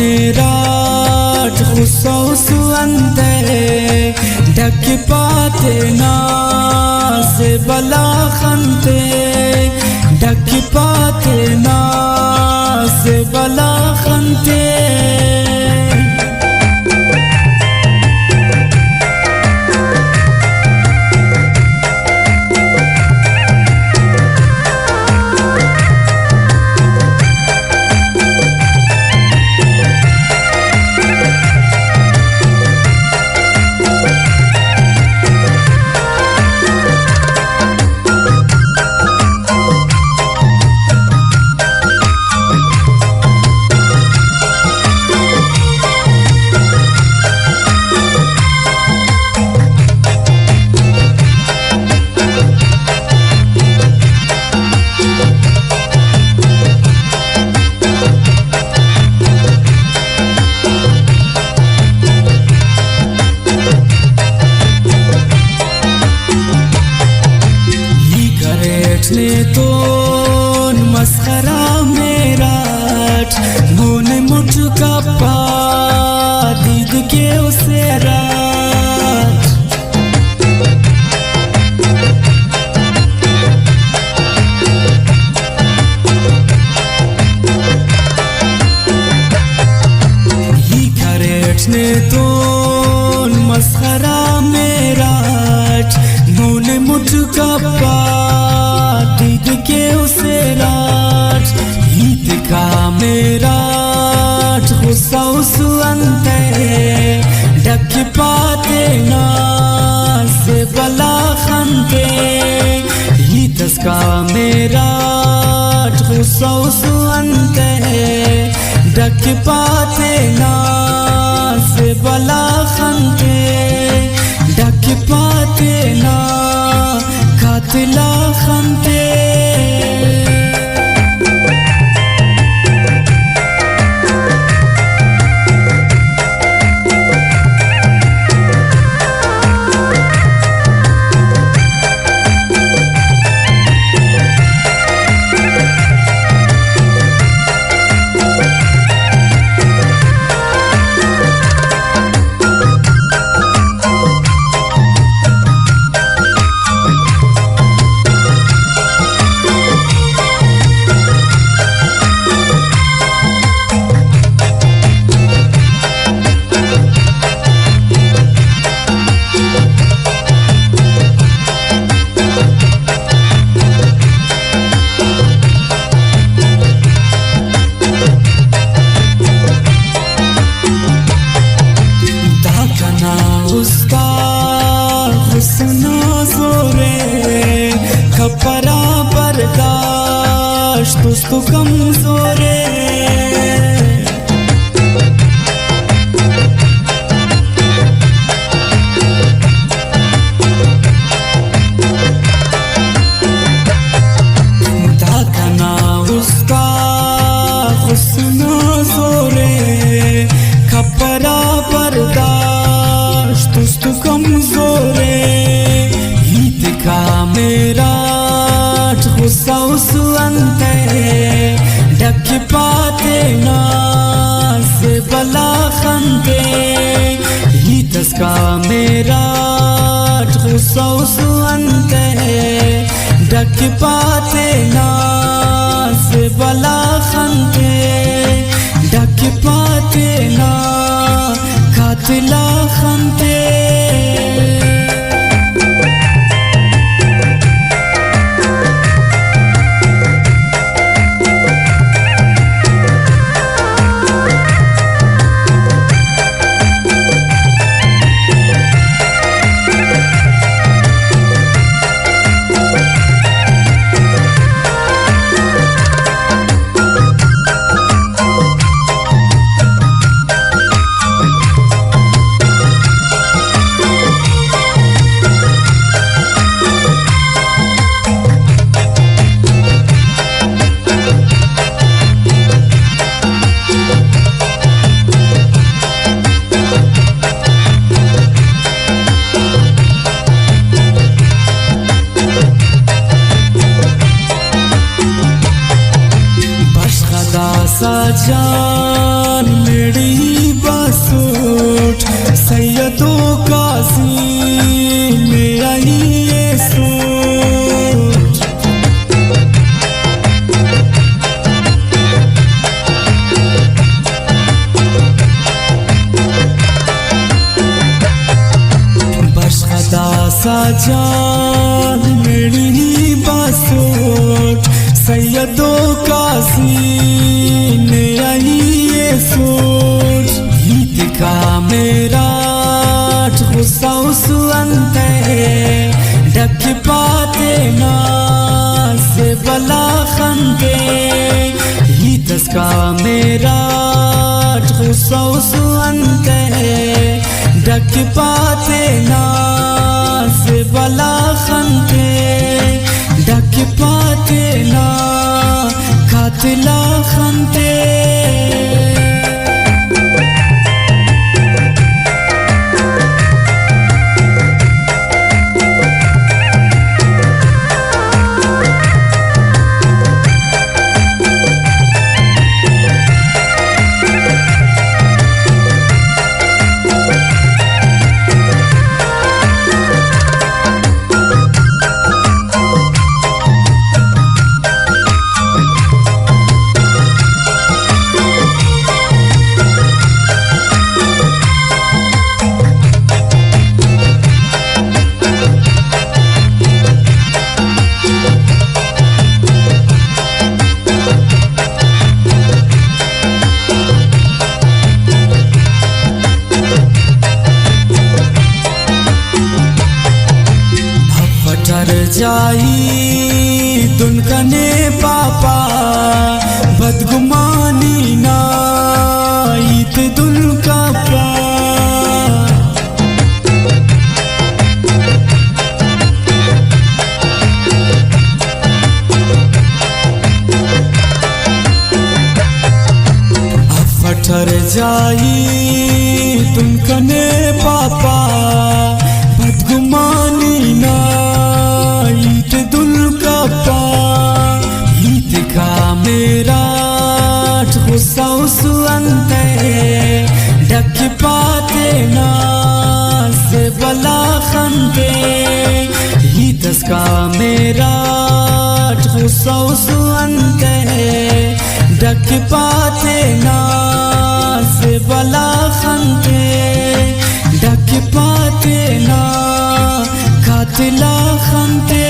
मेराठ खुसौस अंदे ढक पाते नाज बला खंते ढक पाते नाज बला खंते ने तो मस्खरा मेराठ मोन मुठ का पा दीद के उसे रात ही खरेठ ने तो मस्खरा मेराठ मोन मुठ का पा दीद के उसे राज ईद का मेराठ खुसौस अंदे ढक पाते नाज बला खंते ईद का मेराठ खुसौस अंदे ढक पाते नाज बला खंते ढक पाते ना खातिला खंते उसका हुस्न जोरे खपरा बर्दाश्त उसको कमजोरे दाखना उसका हुस्न जोरे खपरा बर्दाश्त तुस्तु कमजोरे ईद का मेराठ खुसौस अंदे ढक पाते नाज बला खंते ईद का मेराठ खुसौस अंदे ढक पाते नाज बला खंते ढक पाते ना खातिला खंते साजान मेरी बसूट सैयदों का सीने आई ये सूट। बशखदा साजान मेरी बसूट सैयदों का सीने आई ये सूट। गीत का मेरा गुस्सा उसवंते ढक पाते नाज से बला खंदे। गीत का मेरा गुस्सा उसवंते ढक पाते नाज से बला खंदे। ढक पाते ना खातिला खंते। जाई दुनकने पापा बदगुमानी ना ईत दुल का पा। अफठर जाई दुनकने पापा बदगुमानी ना मेरा गुस्सा उसवंते ढक पाते नाज से बला खंदे। गीतस का मेरा गुस्सा उसवंते ढक पाते नाज से बला खंदे। ढक पाते ना खातिला खंदे।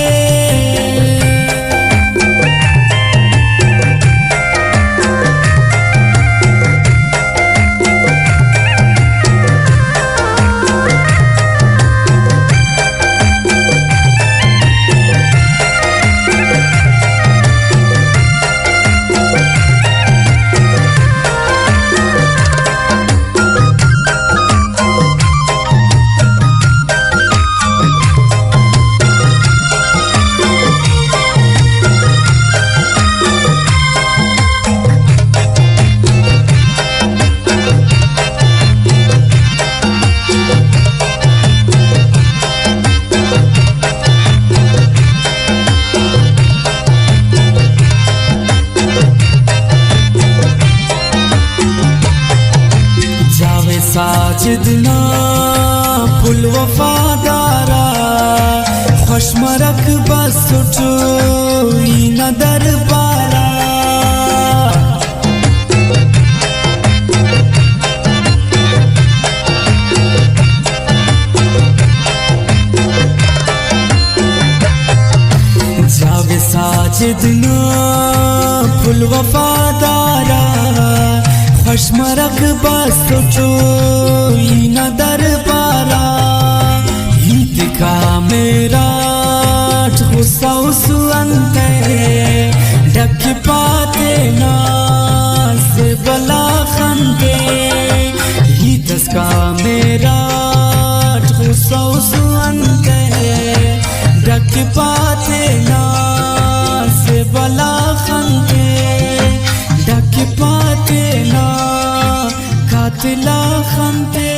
साजिदना फुल वफादारा खुशमरक बस उठोई न दरबारा। जावे साजिदना फुल वफादारा खुशमरक बस उठोई न दरबारा। गीत का मेरा गुस्सा उसवंते ढक पाते नाज से बला खंदे। गीतस का मेरा गुस्सा उसवंते ढक पाते नाज से बला खंदे। ढक पाते ना खातिला खंदे।